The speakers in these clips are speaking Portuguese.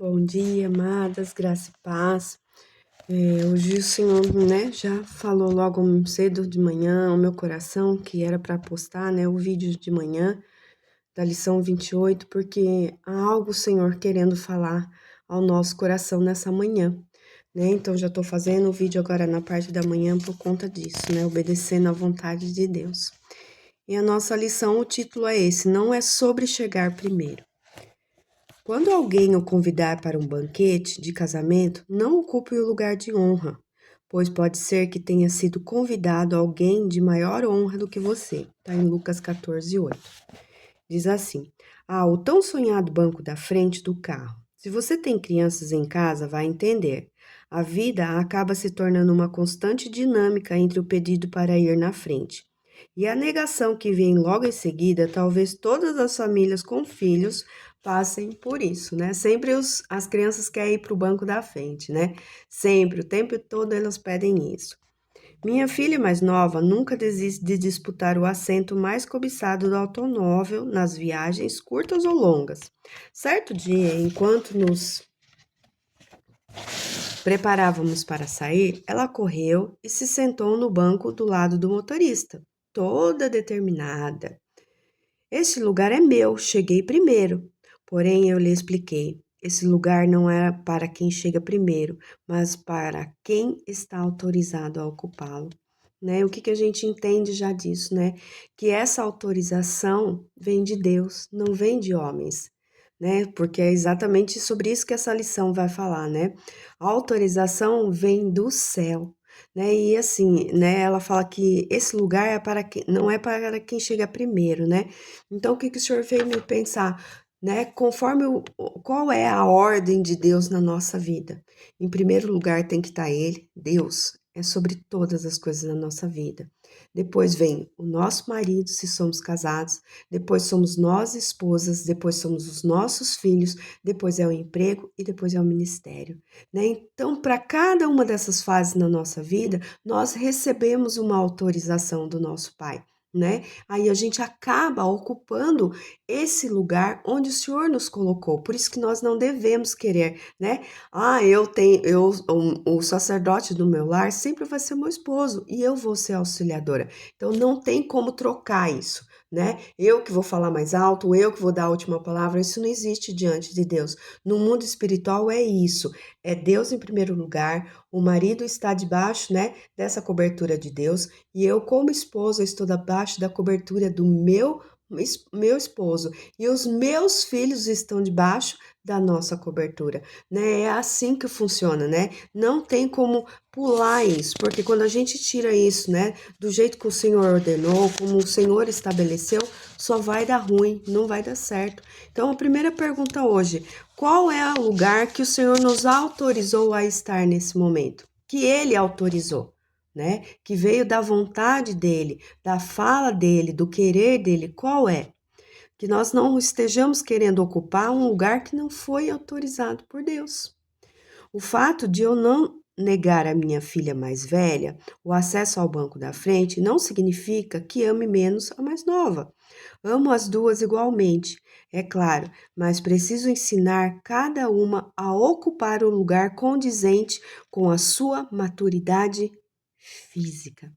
Bom dia, amadas, graça e paz. Hoje o Senhor, já falou logo cedo de manhã ao meu coração que era para postar, o vídeo de manhã da lição 28, porque há algo o Senhor querendo falar ao nosso coração nessa manhã, né? Então já estou fazendo o vídeo agora na parte da manhã por conta disso, né? Obedecendo à vontade de Deus. E a nossa lição, o título é esse: não é sobre chegar primeiro. Quando alguém o convidar para um banquete de casamento, não ocupe o lugar de honra, pois pode ser que tenha sido convidado alguém de maior honra do que você. Está em Lucas 14:8. Diz assim: o tão sonhado banco da frente do carro. Se você tem crianças em casa, vai entender. A vida acaba se tornando uma constante dinâmica entre o pedido para ir na frente e a negação que vem logo em seguida. Talvez todas as famílias com filhos passem por isso, né? Sempre as crianças querem ir para o banco da frente, né? Sempre, o tempo todo elas pedem isso. Minha filha mais nova nunca desiste de disputar o assento mais cobiçado do automóvel nas viagens curtas ou longas. Certo dia, enquanto nos preparávamos para sair, ela correu e se sentou no banco do lado do motorista, toda determinada. Este lugar é meu, cheguei primeiro. Porém, eu lhe expliquei. Esse lugar não era para quem chega primeiro, mas para quem está autorizado a ocupá-lo. Né? O que a gente entende já disso, né? Que essa autorização vem de Deus, não vem de homens, né? Porque é exatamente sobre isso que essa lição vai falar, né? A autorização vem do céu, né? E assim, né? Ela fala que esse lugar é para quem, não é para quem chega primeiro, né? Então, o que o senhor fez me pensar, né? Conforme qual é a ordem de Deus na nossa vida? Em primeiro lugar tem que estar Ele, Deus, é sobre todas as coisas da nossa vida. Depois vem o nosso marido, se somos casados. Depois somos nós, esposas. Depois somos os nossos filhos. Depois é o emprego e depois é o ministério, né? Então, para cada uma dessas fases na nossa vida, nós recebemos uma autorização do nosso Pai, né? Aí a gente acaba ocupando esse lugar onde o Senhor nos colocou. Por isso que nós não devemos querer, né? O sacerdote do meu lar sempre vai ser meu esposo e eu vou ser auxiliadora. Então não tem como trocar isso, né? Eu que vou falar mais alto, eu que vou dar a última palavra, isso não existe diante de Deus. No mundo espiritual é isso, é Deus em primeiro lugar, o marido está debaixo, né, dessa cobertura de Deus, e eu como esposa estou debaixo da cobertura do meu esposo, e os meus filhos estão debaixo da nossa cobertura, né? É assim que funciona, né? Não tem como pular isso, porque quando a gente tira isso, né, do jeito que o Senhor ordenou, como o Senhor estabeleceu, só vai dar ruim, não vai dar certo. Então, a primeira pergunta hoje: qual é o lugar que o Senhor nos autorizou a estar nesse momento? Que Ele autorizou, né? Que veio da vontade dEle, da fala dEle, do querer dEle. Qual é? Que nós não estejamos querendo ocupar um lugar que não foi autorizado por Deus. O fato de eu não negar à minha filha mais velha o acesso ao banco da frente não significa que ame menos a mais nova. Amo as duas igualmente, é claro, mas preciso ensinar cada uma a ocupar o lugar condizente com a sua maturidade física.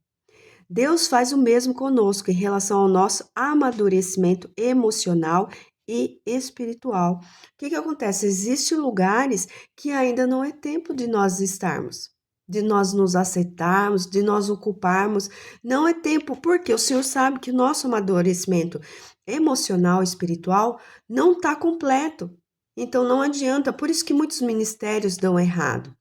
Deus faz o mesmo conosco em relação ao nosso amadurecimento emocional e espiritual. O que acontece? Existem lugares que ainda não é tempo de nós estarmos, de nós nos aceitarmos, de nós ocuparmos. Não é tempo, porque o Senhor sabe que o nosso amadurecimento emocional e espiritual não está completo. Então não adianta, por isso que muitos ministérios dão errado.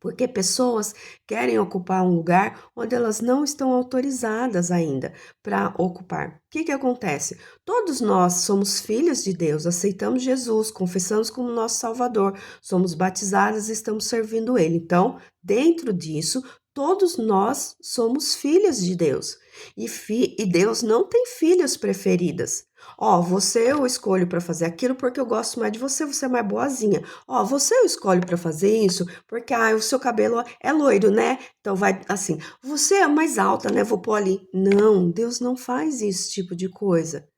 Porque pessoas querem ocupar um lugar onde elas não estão autorizadas ainda para ocupar. O que acontece? Todos nós somos filhos de Deus, aceitamos Jesus, confessamos como nosso Salvador, somos batizados e estamos servindo Ele. Então, dentro disso, todos nós somos filhos de Deus. E Deus não tem filhas preferidas. Você eu escolho para fazer aquilo porque eu gosto mais de você, você é mais boazinha. Você eu escolho para fazer isso porque o seu cabelo é loiro, né? Então vai assim, você é mais alta, né? Vou pôr ali. Não, Deus não faz esse tipo de coisa.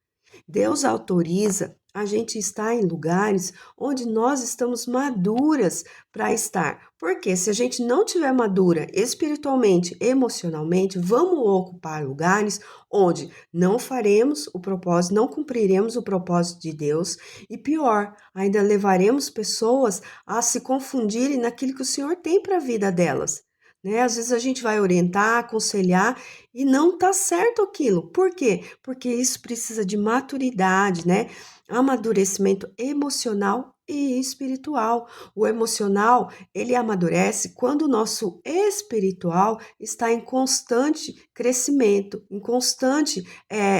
Deus autoriza a gente está em lugares onde nós estamos maduras para estar. Porque se a gente não tiver madura espiritualmente, emocionalmente, vamos ocupar lugares onde não faremos o propósito, não cumpriremos o propósito de Deus e pior, ainda levaremos pessoas a se confundirem naquilo que o Senhor tem para a vida delas. Né? Às vezes a gente vai orientar, aconselhar e não tá certo aquilo. Por quê? Porque isso precisa de maturidade, né? Amadurecimento emocional e espiritual. O emocional, ele amadurece quando o nosso espiritual está em constante crescimento, em constante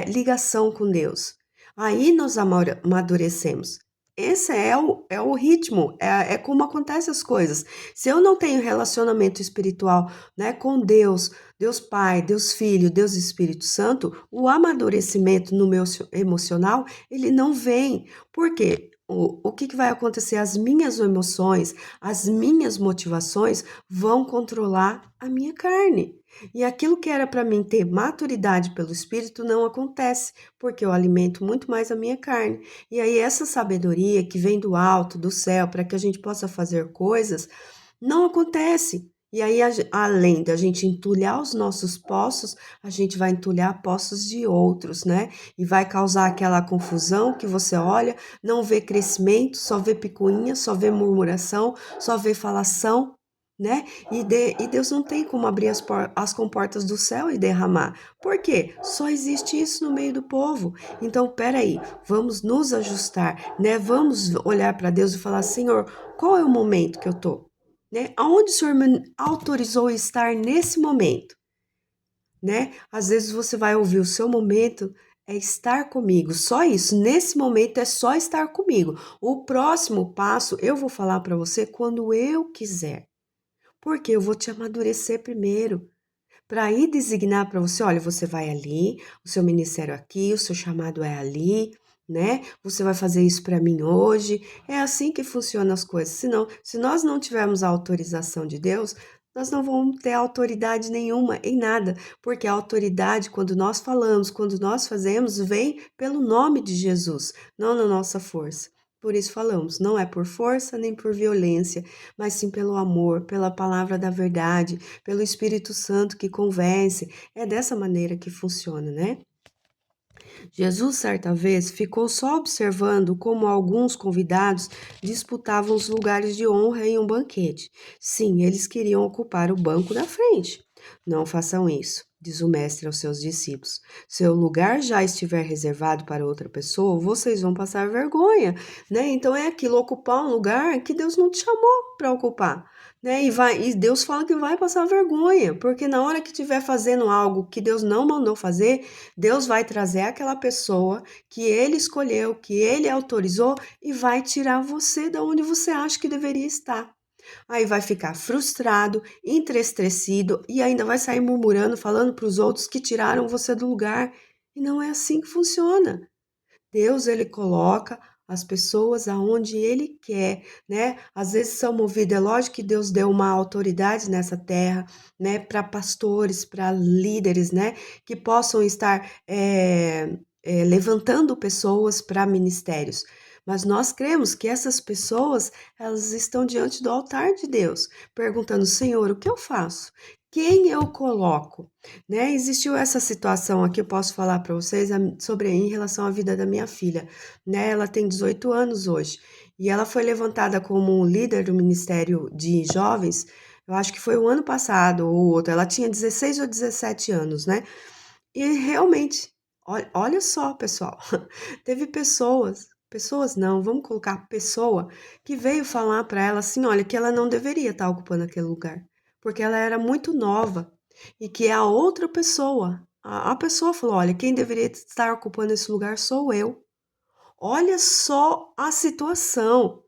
ligação com Deus. Aí nós amadurecemos. Esse é o ritmo, é como acontecem as coisas. Se eu não tenho relacionamento espiritual, né, com Deus, Deus Pai, Deus Filho, Deus Espírito Santo, o amadurecimento no meu emocional, ele não vem. Por quê? O que vai acontecer? As minhas emoções, as minhas motivações vão controlar a minha carne. E aquilo que era para mim ter maturidade pelo Espírito não acontece, porque eu alimento muito mais a minha carne. E aí, essa sabedoria que vem do alto, do céu, para que a gente possa fazer coisas, não acontece. E aí, além da gente entulhar os nossos poços, a gente vai entulhar poços de outros, né? E vai causar aquela confusão que você olha, não vê crescimento, só vê picuinha, só vê murmuração, só vê falação, né? E Deus não tem como abrir as comportas do céu e derramar. Por quê? Só existe isso no meio do povo. Então, peraí, vamos nos ajustar, né? Vamos olhar para Deus e falar, Senhor, qual é o momento que eu tô? Né? Aonde o Senhor me autorizou a estar nesse momento, né? Às vezes você vai ouvir o seu momento é estar comigo, só isso. Nesse momento é só estar comigo. O próximo passo eu vou falar para você quando eu quiser, porque eu vou te amadurecer primeiro. Para aí designar para você, olha, você vai ali, o seu ministério aqui, o seu chamado é ali, né? Você vai fazer isso para mim hoje. É assim que funcionam as coisas. Senão, se nós não tivermos a autorização de Deus, nós não vamos ter autoridade nenhuma em nada, porque a autoridade, quando nós falamos, quando nós fazemos, vem pelo nome de Jesus, não na nossa força. Por isso falamos, não é por força nem por violência, mas sim pelo amor, pela palavra da verdade, pelo Espírito Santo que convence. É dessa maneira que funciona, né? Jesus, certa vez, ficou só observando como alguns convidados disputavam os lugares de honra em um banquete. Sim, eles queriam ocupar o banco da frente. Não façam isso, diz o mestre aos seus discípulos. Se o lugar já estiver reservado para outra pessoa, vocês vão passar vergonha, né? Então é aquilo, ocupar um lugar que Deus não te chamou para ocupar. Né? E Deus fala que vai passar vergonha, porque na hora que estiver fazendo algo que Deus não mandou fazer, Deus vai trazer aquela pessoa que ele escolheu, que ele autorizou e vai tirar você da onde você acha que deveria estar. Aí vai ficar frustrado, entristecido e ainda vai sair murmurando, falando para os outros que tiraram você do lugar. E não é assim que funciona. Deus, ele coloca as pessoas aonde ele quer, né? Às vezes são movidas, é lógico que Deus deu uma autoridade nessa terra, né? Para pastores, para líderes, né? Que possam estar levantando pessoas para ministérios. Mas nós cremos que essas pessoas, elas estão diante do altar de Deus, perguntando, Senhor, o que eu faço? Quem eu coloco? Né? Existiu essa situação aqui, eu posso falar para vocês sobre em relação à vida da minha filha, né? Ela tem 18 anos hoje e ela foi levantada como líder do Ministério de Jovens, eu acho que foi o ano passado ou outro, ela tinha 16 ou 17 anos, né? E realmente, olha só, pessoal, teve pessoas não, vamos colocar pessoa, que veio falar para ela assim, olha, que ela não deveria estar ocupando aquele lugar, porque ela era muito nova e que a outra pessoa, a pessoa falou, olha, quem deveria estar ocupando esse lugar sou eu. Olha só a situação,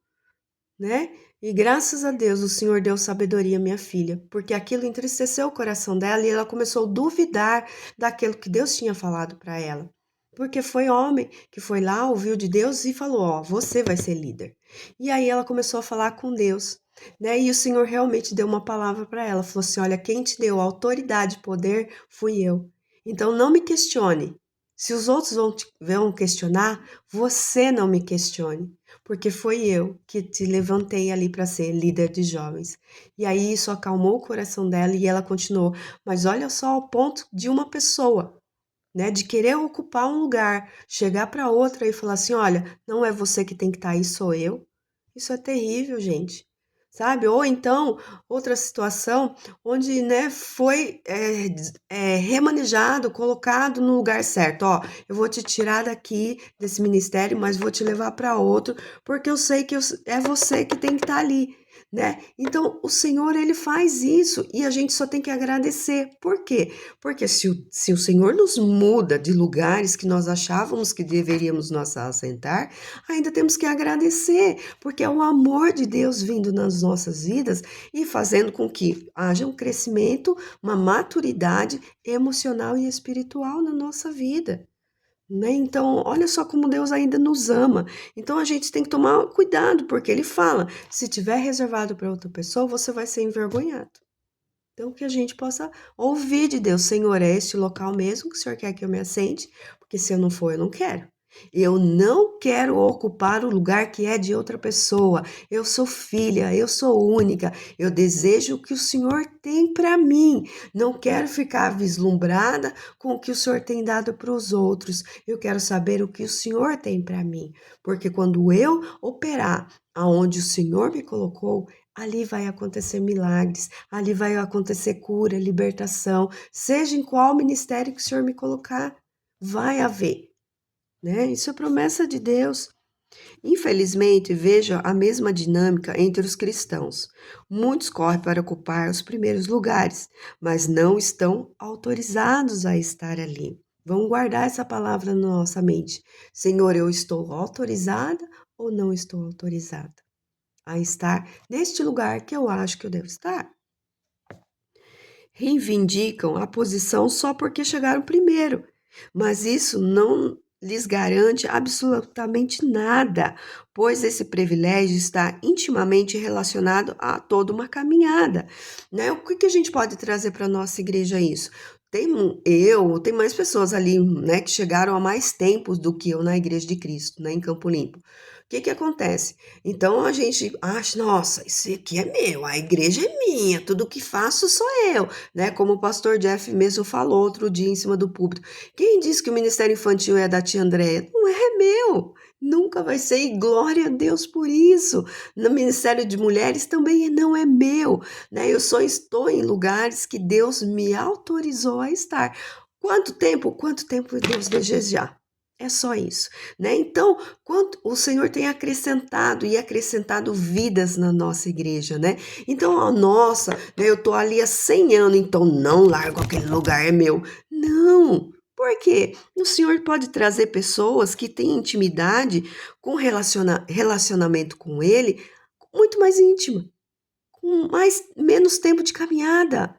né? E graças a Deus o Senhor deu sabedoria à minha filha, porque aquilo entristeceu o coração dela e ela começou a duvidar daquilo que Deus tinha falado para ela. Porque foi homem que foi lá, ouviu de Deus e falou: Ó, você vai ser líder. E aí ela começou a falar com Deus, né? E o Senhor realmente deu uma palavra para ela: falou assim, olha, quem te deu autoridade e poder fui eu. Então não me questione Se os outros vão questionar, você não me questione, porque foi eu que te levantei ali para ser líder de jovens. E aí isso acalmou o coração dela e ela continuou. Mas olha só ao ponto de uma pessoa, né, de querer ocupar um lugar, chegar para outra e falar assim: olha, não é você que tem que estar aí, sou eu. Isso é terrível, gente. Sabe? Ou então, outra situação onde, né, foi remanejado, colocado no lugar certo. Ó, eu vou te tirar daqui desse ministério, mas vou te levar para outro, porque eu sei que é você que tem que estar ali, né? Então, o Senhor, ele faz isso e a gente só tem que agradecer. Por quê? Porque se o Senhor nos muda de lugares que nós achávamos que deveríamos nos assentar, ainda temos que agradecer, porque é o amor de Deus vindo nas nossas vidas e fazendo com que haja um crescimento, uma maturidade emocional e espiritual na nossa vida. Né? Então, olha só como Deus ainda nos ama. Então, a gente tem que tomar cuidado, porque Ele fala: se tiver reservado para outra pessoa, você vai ser envergonhado. Então, que a gente possa ouvir de Deus: Senhor, é este local mesmo que o Senhor quer que eu me assente? Porque se eu não for, eu não quero. Eu não quero ocupar o lugar que é de outra pessoa. Eu sou filha, eu sou única. Eu desejo o que o Senhor tem para mim. Não quero ficar vislumbrada com o que o Senhor tem dado para os outros. Eu quero saber o que o Senhor tem para mim. Porque quando eu operar aonde o Senhor me colocou, ali vai acontecer milagres, ali vai acontecer cura, libertação, seja em qual ministério que o Senhor me colocar, vai haver, né? Isso é promessa de Deus. Infelizmente, vejo a mesma dinâmica entre os cristãos. Muitos correm para ocupar os primeiros lugares, mas não estão autorizados a estar ali. Vamos guardar essa palavra na nossa mente. Senhor, eu estou autorizada ou não estou autorizada a estar neste lugar que eu acho que eu devo estar? Reivindicam a posição só porque chegaram primeiro, mas isso não lhes garante absolutamente nada, pois esse privilégio está intimamente relacionado a toda uma caminhada, né? O que a gente pode trazer para a nossa igreja isso? Tem mais pessoas ali, né, que chegaram há mais tempos do que eu na Igreja de Cristo, né, em Campo Limpo. O que acontece? Então a gente acha, nossa, isso aqui é meu, a igreja é minha, tudo que faço sou eu, né? Como o pastor Jeff mesmo falou outro dia em cima do púlpito. Quem disse que o ministério infantil é da tia Andréia? Não é meu. Nunca vai ser, e glória a Deus por isso. No ministério de mulheres também não é meu, né? Eu só estou em lugares que Deus me autorizou a estar. Quanto tempo? Quanto tempo Deus desejar? É só isso, né? Então, quanto o Senhor tem acrescentado e acrescentado vidas na nossa igreja, né? Então, ó, nossa, né, eu tô ali há 100 anos, então não largo aquele lugar, é meu. Não! Por quê? O Senhor pode trazer pessoas que têm intimidade com relacionamento com Ele muito mais íntima, com menos tempo de caminhada,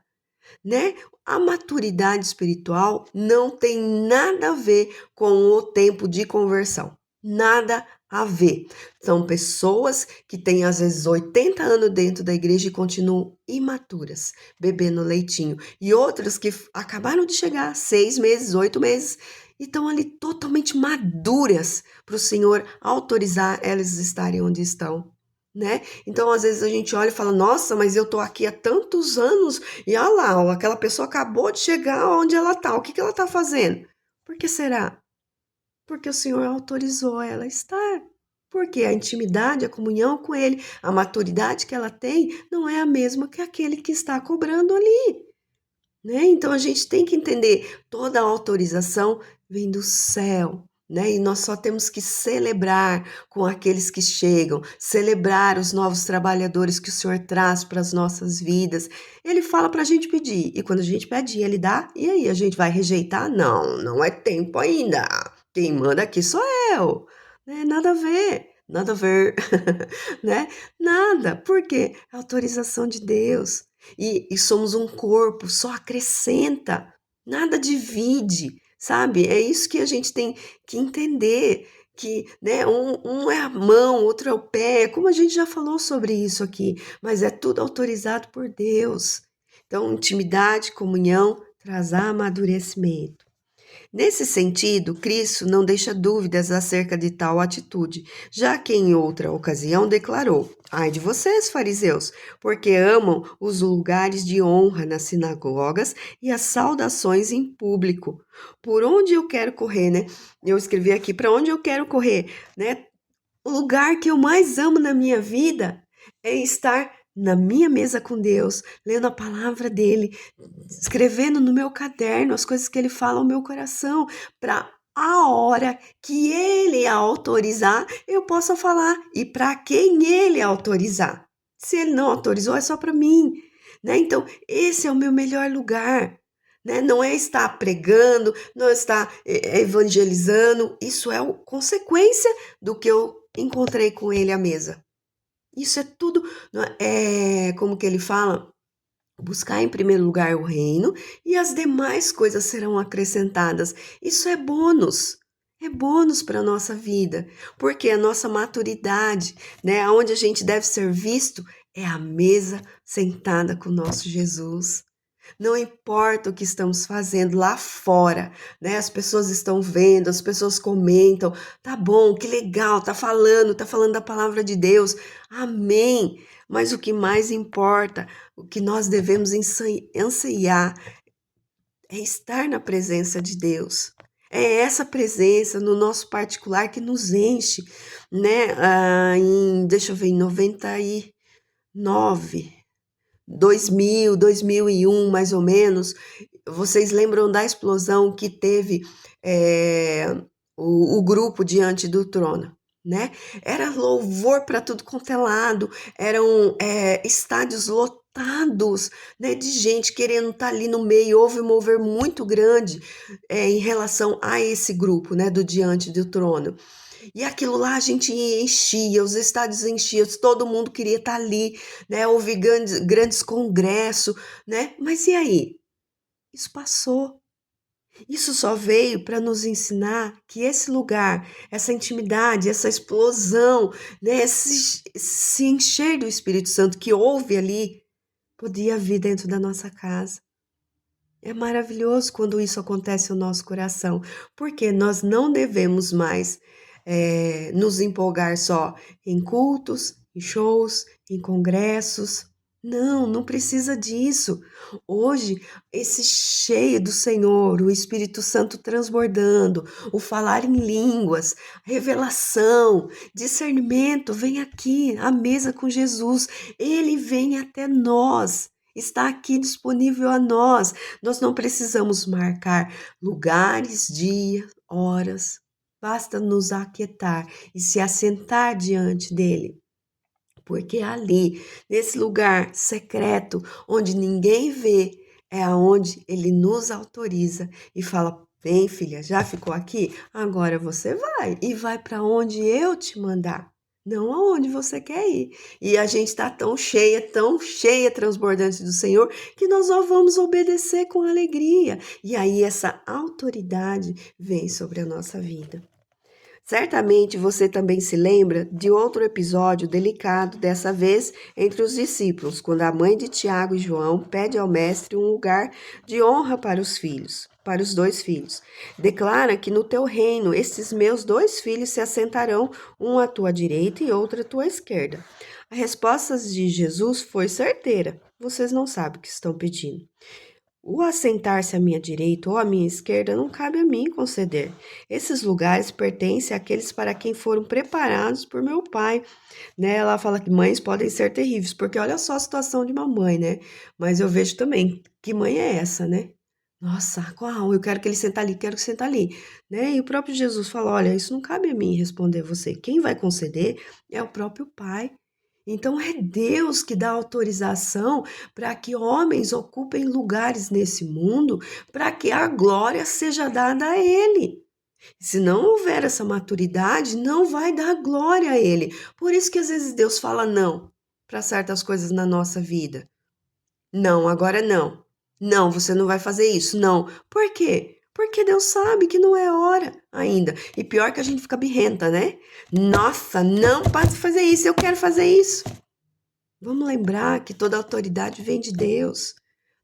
né? A maturidade espiritual não tem nada a ver com o tempo de conversão. Nada a ver. São pessoas que têm às vezes 80 anos dentro da igreja e continuam imaturas, bebendo leitinho. E outras que acabaram de chegar, 6 meses, 8 meses, e estão ali totalmente maduras para o Senhor autorizar elas estarem onde estão. Né? Então, às vezes a gente olha e fala: nossa, mas eu tô aqui há tantos anos e olha lá, ó, aquela pessoa acabou de chegar onde ela tá. O que ela tá fazendo? Por que será? Porque o Senhor autorizou ela a estar. Porque a intimidade, a comunhão com Ele, a maturidade que ela tem, não é a mesma que aquele que está cobrando ali. Né? Então a gente tem que entender, toda a autorização vem do céu. Né? E nós só temos que celebrar com aqueles que chegam, celebrar os novos trabalhadores que o Senhor traz para as nossas vidas. Ele fala para a gente pedir, e quando a gente pede, ele dá, e aí a gente vai rejeitar? Não, não é tempo ainda. Quem manda aqui sou eu. Né? Nada a ver, nada a ver, né? Nada. Por quê? É a autorização de Deus. E somos um corpo, só acrescenta, nada divide, sabe? É isso que a gente tem que entender, que, né, um é a mão, outro é o pé, como a gente já falou sobre isso aqui, mas é tudo autorizado por Deus. Então, intimidade, comunhão, traz amadurecimento. Nesse sentido, Cristo não deixa dúvidas acerca de tal atitude, já que em outra ocasião declarou: Ai de vocês, fariseus, porque amam os lugares de honra nas sinagogas e as saudações em público. Por onde eu quero correr, né? Eu escrevi aqui: para onde eu quero correr, né? O lugar que eu mais amo na minha vida é estar na minha mesa com Deus, lendo a palavra dele, escrevendo no meu caderno as coisas que ele fala ao meu coração, para a hora que ele autorizar, eu possa falar e para quem ele autorizar. Se ele não autorizou, é só para mim, né? Então, esse é o meu melhor lugar. Né? Não é estar pregando, não é estar evangelizando, isso é consequência do que eu encontrei com ele à mesa. Isso é tudo, como que ele fala? Buscar em primeiro lugar o reino e as demais coisas serão acrescentadas. Isso é bônus para a nossa vida, porque a nossa maturidade, né, onde a gente deve ser visto, é a mesa sentada com o nosso Jesus. Não importa o que estamos fazendo lá fora, né? As pessoas estão vendo, as pessoas comentam, tá bom, que legal, tá falando da palavra de Deus. Amém. Mas o que mais importa, o que nós devemos anseiar é estar na presença de Deus. É essa presença no nosso particular que nos enche, né? Deixa eu ver, em 99, 2001, mais ou menos, vocês lembram da explosão que teve o grupo diante do trono, né? Era louvor para tudo quanto é lado, eram estádios lotados, né, de gente querendo estar ali no meio. Houve um mover muito grande em relação a esse grupo, né, do diante do trono. E aquilo lá a gente enchia, os estádios enchiam, todo mundo queria estar ali, né? Houve grandes congressos, né? Mas e aí? Isso passou. Isso só veio para nos ensinar que esse lugar, essa intimidade, essa explosão, né? Se encher do Espírito Santo que houve ali, podia vir dentro da nossa casa. É maravilhoso quando isso acontece no nosso coração, porque nós não devemos mais nos empolgar só em cultos, em shows, em congressos. Não, não precisa disso. Hoje, esse cheio do Senhor, o Espírito Santo transbordando, o falar em línguas, revelação, discernimento, vem aqui à mesa com Jesus. Ele vem até nós. Está aqui disponível a nós. Nós não precisamos marcar lugares, dias, horas. Basta nos aquietar e se assentar diante dele. Porque ali, nesse lugar secreto, onde ninguém vê, é aonde ele nos autoriza e fala: Vem, filha, já ficou aqui? Agora você vai e vai para onde eu te mandar. Não aonde você quer ir. E a gente está tão cheia, transbordante do Senhor, que nós só vamos obedecer com alegria. E aí essa autoridade vem sobre a nossa vida. Certamente você também se lembra de outro episódio delicado, dessa vez entre os discípulos, quando a mãe de Tiago e João pede ao mestre um lugar de honra para os filhos, para os dois filhos. Declara que no teu reino estes meus dois filhos se assentarão, um à tua direita e outro à tua esquerda. A resposta de Jesus foi certeira. Vocês não sabem o que estão pedindo. O assentar-se à minha direita ou à minha esquerda não cabe a mim conceder. Esses lugares pertencem àqueles para quem foram preparados por meu pai. Né? Ela fala que mães podem ser terríveis, porque olha só a situação de uma mãe, né? Mas eu vejo também, que mãe é essa, né? Nossa, qual? Eu quero que ele sente ali, quero que sente ali. Né? E o próprio Jesus fala, olha, isso não cabe a mim responder você. Quem vai conceder é o próprio pai. Então é Deus que dá autorização para que homens ocupem lugares nesse mundo, para que a glória seja dada a Ele. Se não houver essa maturidade, não vai dar glória a Ele. Por isso que às vezes Deus fala não para certas coisas na nossa vida. Não, agora não. Não, você não vai fazer isso. Não. Por quê? Porque Deus sabe que não é hora ainda. E pior que a gente fica birrenta, né? Nossa, não pode fazer isso, eu quero fazer isso. Vamos lembrar que toda autoridade vem de Deus.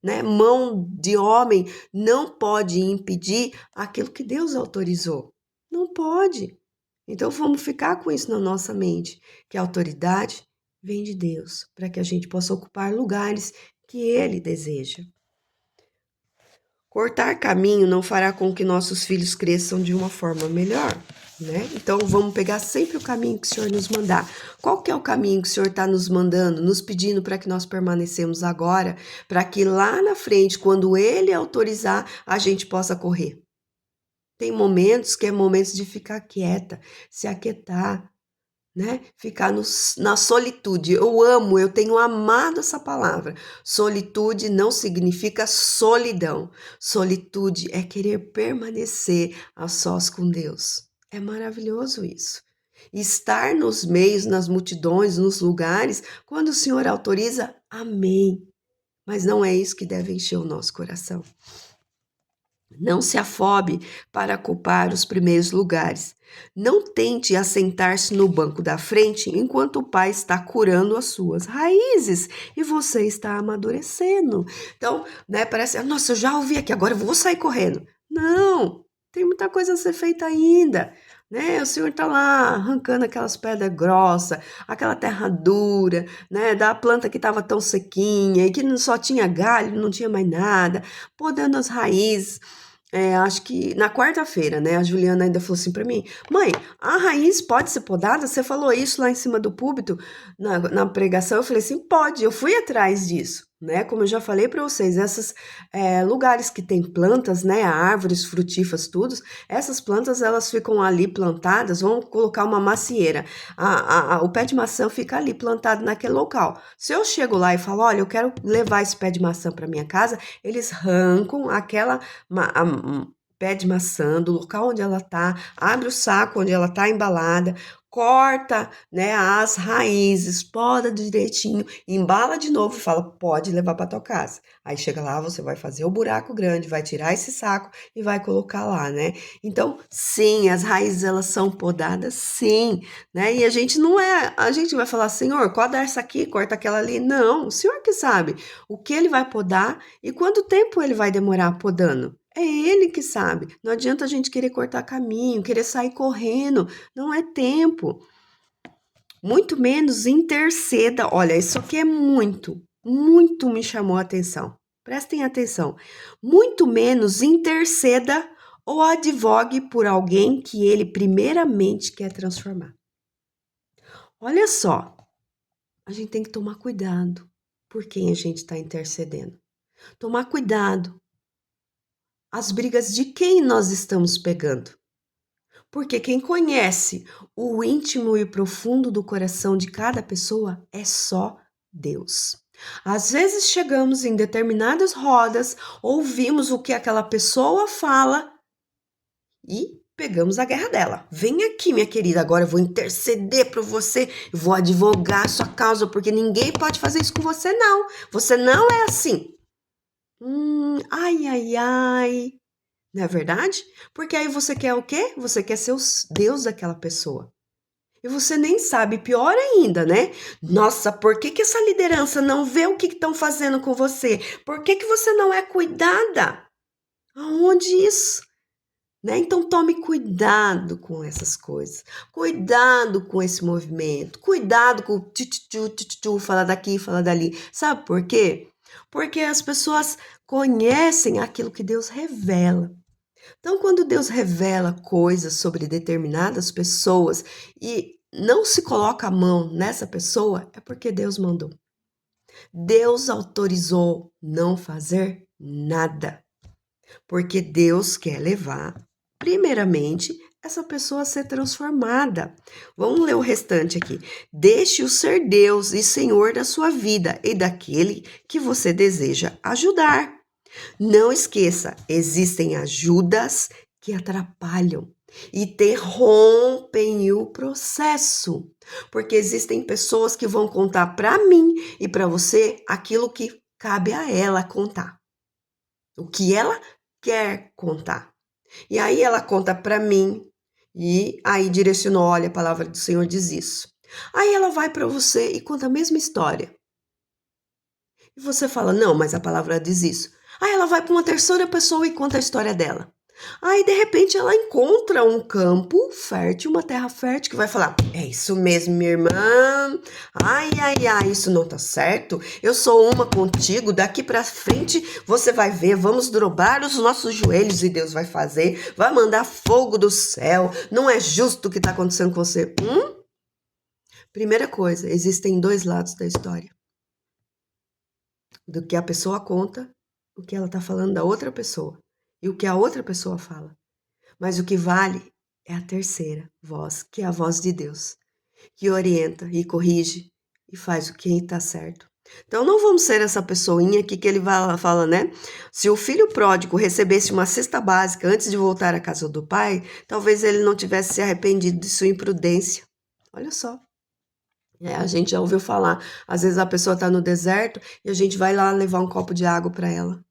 né? Mão de homem não pode impedir aquilo que Deus autorizou. Não pode. Então vamos ficar com isso na nossa mente, que a autoridade vem de Deus, para que a gente possa ocupar lugares que Ele deseja. Cortar caminho não fará com que nossos filhos cresçam de uma forma melhor, né? Então vamos pegar sempre o caminho que o Senhor nos mandar. Qual que é o caminho que o Senhor está nos mandando, nos pedindo para que nós permanecemos agora, para que lá na frente, quando Ele autorizar, a gente possa correr? Tem momentos que é momentos de ficar quieta, se aquietar, né? Ficar na solitude. Eu tenho amado essa palavra. Solitude não significa solidão. Solitude é querer permanecer a sós com Deus. É maravilhoso isso. Estar nos meios, nas multidões, nos lugares, quando o Senhor autoriza, amém. Mas não é isso que deve encher o nosso coração. Não se afobe para ocupar os primeiros lugares. Não tente assentar-se no banco da frente enquanto o pai está curando as suas raízes e você está amadurecendo. Então, né, parece, nossa, eu já ouvi aqui, agora eu vou sair correndo. Não, tem muita coisa a ser feita ainda. Né? O Senhor está lá arrancando aquelas pedras grossas, aquela terra dura, né? Da planta que estava tão sequinha e que só tinha galho, não tinha mais nada, podando as raízes. Acho que na quarta-feira, né, a Juliana ainda falou assim para mim, mãe, a raiz pode ser podada? Você falou isso lá em cima do púlpito, na pregação, eu falei assim, pode, eu fui atrás disso, né, como eu já falei para vocês, esses lugares que tem plantas, né, árvores frutíferas, tudo, essas plantas, elas ficam ali plantadas, vamos colocar uma macieira, o pé de maçã fica ali plantado naquele local, se eu chego lá e falo, olha, eu quero levar esse pé de maçã para minha casa, eles arrancam aquela pé de maçã do local onde ela tá, abre o saco onde ela tá embalada, corta, né, as raízes, poda direitinho, embala de novo e fala, pode levar para tua casa. Aí chega lá, você vai fazer o buraco grande, vai tirar esse saco e vai colocar lá, né? Então, sim, as raízes elas são podadas, sim, né? E a gente não é, a gente vai falar, Senhor, corta essa aqui, corta aquela ali. Não, o Senhor que sabe o que ele vai podar e quanto tempo ele vai demorar podando. É ele que sabe. Não adianta a gente querer cortar caminho, querer sair correndo. Não é tempo. Muito menos interceda. Olha, isso aqui é muito me chamou a atenção. Prestem atenção. Muito menos interceda ou advogue por alguém que ele primeiramente quer transformar. Olha só, a gente tem que tomar cuidado por quem a gente está intercedendo. Tomar cuidado as brigas de quem nós estamos pegando. Porque quem conhece o íntimo e profundo do coração de cada pessoa é só Deus. Às vezes chegamos em determinadas rodas, ouvimos o que aquela pessoa fala e pegamos a guerra dela. Vem aqui, minha querida, agora eu vou interceder por você, vou advogar a sua causa, porque ninguém pode fazer isso com você, não. Você não é assim. Ai, ai, ai. Não é verdade? Porque aí você quer o quê? Você quer ser o Deus daquela pessoa. E você nem sabe, pior ainda, né? Nossa, por que essa liderança não vê o que estão fazendo com você? Por que você não é cuidada? Aonde isso? Né? Então tome cuidado com essas coisas. Cuidado com esse movimento. Cuidado com o tchu, falar daqui, falar dali. Sabe por quê? Porque as pessoas conhecem aquilo que Deus revela. Então, quando Deus revela coisas sobre determinadas pessoas e não se coloca a mão nessa pessoa, é porque Deus mandou. Deus autorizou não fazer nada. Porque Deus quer levar, primeiramente, essa pessoa a ser transformada. Vamos ler o restante aqui. Deixe-o ser Deus e Senhor da sua vida e daquele que você deseja ajudar. Não esqueça, existem ajudas que atrapalham, interrompem o processo, porque existem pessoas que vão contar para mim e para você aquilo que cabe a ela contar, o que ela quer contar. E aí ela conta para mim e aí direcionou, olha, a palavra do Senhor diz isso. Aí ela vai para você e conta a mesma história. E você fala, não, mas a palavra diz isso. Aí ela vai para uma terceira pessoa e conta a história dela. Aí, de repente, ela encontra um campo fértil, uma terra fértil, que vai falar, é isso mesmo, minha irmã. Ai, ai, ai, isso não tá certo. Eu sou uma contigo, daqui pra frente você vai ver, vamos dobrar os nossos joelhos e Deus vai fazer, vai mandar fogo do céu. Não é justo o que tá acontecendo com você. Primeira coisa, existem dois lados da história. Do que a pessoa conta, o que ela tá falando da outra pessoa e o que a outra pessoa fala. Mas o que vale é a terceira voz, que é a voz de Deus, que orienta e corrige e faz o que está certo. Então não vamos ser essa pessoinha aqui que ele fala, né? Se o filho pródigo recebesse uma cesta básica antes de voltar à casa do pai, talvez ele não tivesse se arrependido de sua imprudência. Olha só. A gente já ouviu falar. Às vezes a pessoa está no deserto e a gente vai lá levar um copo de água para ela.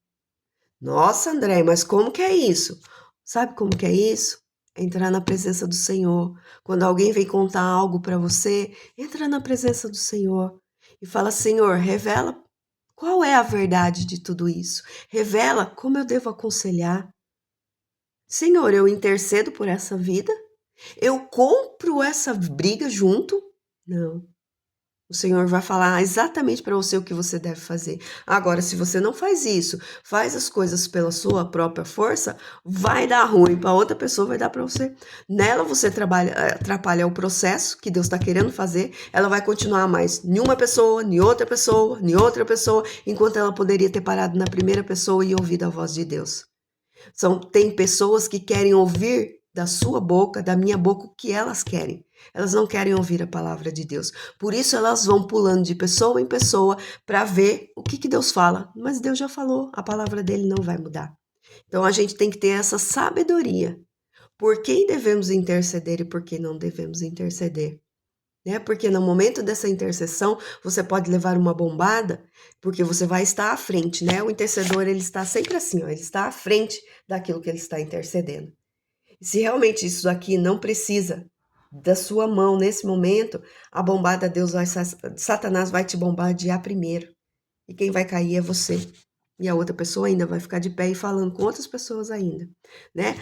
Nossa, André, mas como que é isso? Sabe como que é isso? É entrar na presença do Senhor. Quando alguém vem contar algo para você, entra na presença do Senhor e fala: Senhor, revela qual é a verdade de tudo isso. Revela como eu devo aconselhar. Senhor, eu intercedo por essa vida? Eu compro essa briga junto? Não. O Senhor vai falar exatamente para você o que você deve fazer. Agora, se você não faz isso, faz as coisas pela sua própria força, vai dar ruim para outra pessoa, vai dar para você. Nela você atrapalha o processo que Deus está querendo fazer. Ela vai continuar mais em uma pessoa, em outra pessoa, em outra pessoa, enquanto ela poderia ter parado na primeira pessoa e ouvido a voz de Deus. Tem pessoas que querem ouvir da sua boca, da minha boca, o que elas querem. Elas não querem ouvir a palavra de Deus. Por isso elas vão pulando de pessoa em pessoa para ver o que Deus fala. Mas Deus já falou, a palavra dele não vai mudar. Então a gente tem que ter essa sabedoria. Por quem devemos interceder e por quem não devemos interceder. Porque no momento dessa intercessão, você pode levar uma bombada, porque você vai estar à frente, né? O intercedor, ele está sempre assim, ó, ele está à frente daquilo que ele está intercedendo. E se realmente isso aqui não precisa da sua mão nesse momento, a bombada Satanás vai te bombardear primeiro. E quem vai cair é você. E a outra pessoa ainda vai ficar de pé e falando com outras pessoas ainda, né?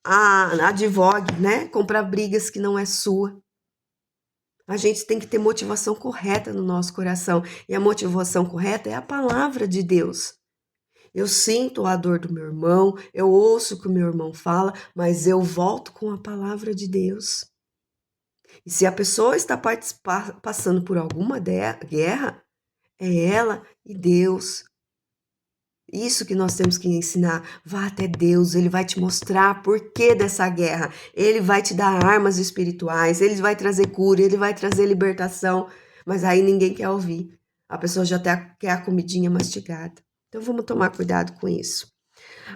Advogue, né? Comprar brigas que não é sua. A gente tem que ter motivação correta no nosso coração. E a motivação correta é a palavra de Deus. Eu sinto a dor do meu irmão, eu ouço o que o meu irmão fala, mas eu volto com a palavra de Deus. E se a pessoa está passando por alguma guerra, é ela e Deus. Isso que nós temos que ensinar. Vá até Deus, Ele vai te mostrar por que dessa guerra. Ele vai te dar armas espirituais, Ele vai trazer cura, Ele vai trazer libertação. Mas aí ninguém quer ouvir. A pessoa já quer a comidinha mastigada. Então vamos tomar cuidado com isso.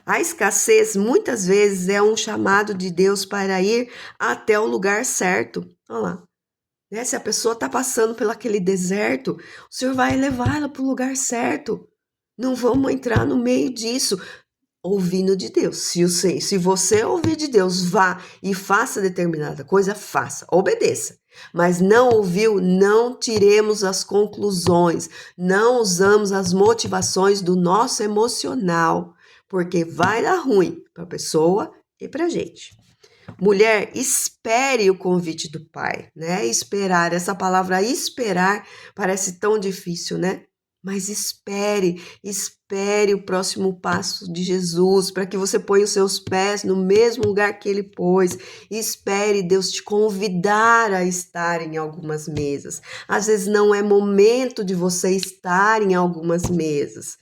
A escassez muitas vezes é um chamado de Deus para ir até o lugar certo. Olha lá. Se a pessoa está passando por aquele deserto, o Senhor vai levar ela para o lugar certo. Não vamos entrar no meio disso, ouvindo de Deus. Se você ouvir de Deus, vá e faça determinada coisa, faça, obedeça. Mas não ouviu, não tiremos as conclusões, não usamos as motivações do nosso emocional, porque vai dar ruim para a pessoa e para a gente. Mulher, espere o convite do Pai, né? Esperar, essa palavra esperar parece tão difícil, né? Mas espere o próximo passo de Jesus, para que você ponha os seus pés no mesmo lugar que ele pôs. Espere Deus te convidar a estar em algumas mesas. Às vezes não é momento de você estar em algumas mesas.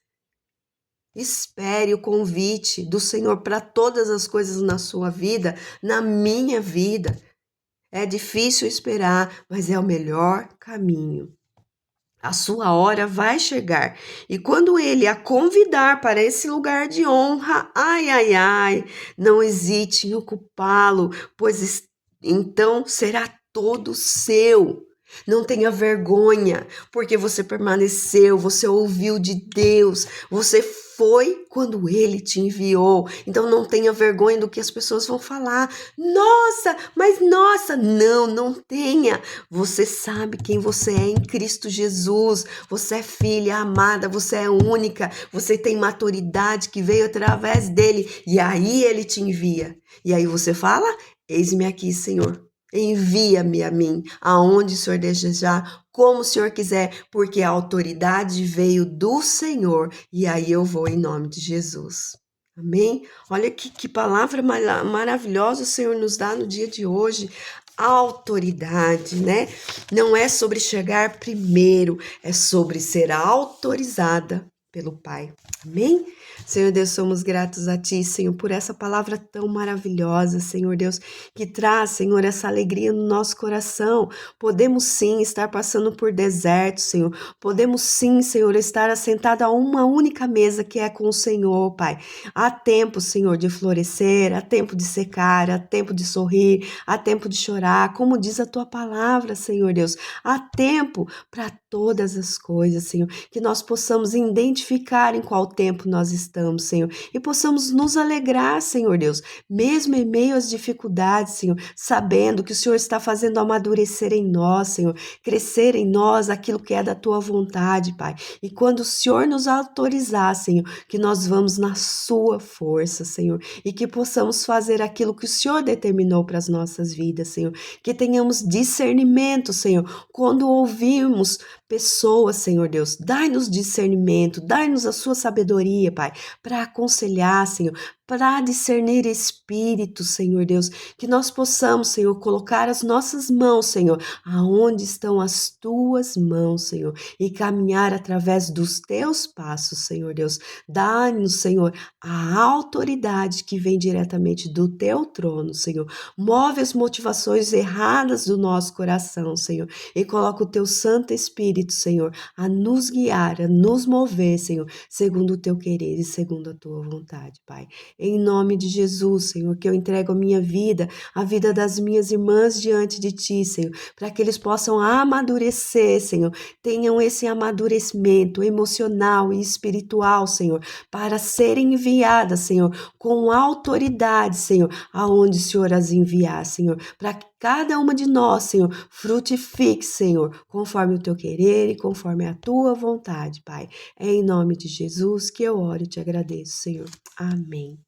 Espere o convite do Senhor para todas as coisas na sua vida, na minha vida. É difícil esperar, mas é o melhor caminho. A sua hora vai chegar. E quando ele a convidar para esse lugar de honra, ai, ai, ai, não hesite em ocupá-lo, pois então será todo seu. Não tenha vergonha, porque você permaneceu, você ouviu de Deus, você foi quando Ele te enviou. Então não tenha vergonha do que as pessoas vão falar. Nossa, mas nossa, não tenha. Você sabe quem você é em Cristo Jesus. Você é filha amada, você é única, você tem maturidade que veio através dele. E aí Ele te envia. E aí você fala: Eis-me aqui, Senhor. Envia-me a mim, aonde o Senhor desejar, como o Senhor quiser, porque a autoridade veio do Senhor, e aí eu vou em nome de Jesus. Amém? Olha que palavra maravilhosa o Senhor nos dá no dia de hoje. Autoridade, né? Não é sobre chegar primeiro, é sobre ser autorizada pelo Pai. Amém? Senhor Deus, somos gratos a Ti, Senhor, por essa palavra tão maravilhosa, Senhor Deus, que traz, Senhor, essa alegria no nosso coração. Podemos sim estar passando por deserto, Senhor. Podemos sim, Senhor, estar assentado a uma única mesa que é com o Senhor, Pai. Há tempo, Senhor, de florescer, há tempo de secar, há tempo de sorrir, há tempo de chorar, como diz a Tua palavra, Senhor Deus. Há tempo para todas as coisas, Senhor, que nós possamos identificar em qual tempo nós estamos, Senhor, e possamos nos alegrar, Senhor Deus, mesmo em meio às dificuldades, Senhor, sabendo que o Senhor está fazendo amadurecer em nós, Senhor, crescer em nós aquilo que é da Tua vontade, Pai. E quando o Senhor nos autorizar, Senhor, que nós vamos na Sua força, Senhor, e que possamos fazer aquilo que o Senhor determinou para as nossas vidas, Senhor, que tenhamos discernimento, Senhor, quando ouvirmos pessoas, Senhor Deus, dai-nos discernimento, dai-nos a sua sabedoria, Pai, para aconselhar, Senhor, para discernir espíritos, Senhor Deus, que nós possamos, Senhor, colocar as nossas mãos, Senhor, aonde estão as tuas mãos, Senhor, e caminhar através dos teus passos, Senhor Deus. Dá-nos, Senhor, a autoridade que vem diretamente do teu trono, Senhor. Move as motivações erradas do nosso coração, Senhor, e coloca o teu Santo Espírito, Senhor, a nos guiar, a nos mover, Senhor, segundo o teu querer e segundo a tua vontade, Pai. Em nome de Jesus, Senhor, que eu entrego a minha vida, a vida das minhas irmãs diante de Ti, Senhor, para que eles possam amadurecer, Senhor, tenham esse amadurecimento emocional e espiritual, Senhor, para serem enviadas, Senhor, com autoridade, Senhor, aonde o Senhor as enviar, Senhor, para que cada uma de nós, Senhor, frutifique, Senhor, conforme o Teu querer e conforme a Tua vontade, Pai. É em nome de Jesus que eu oro e te agradeço, Senhor. Amém.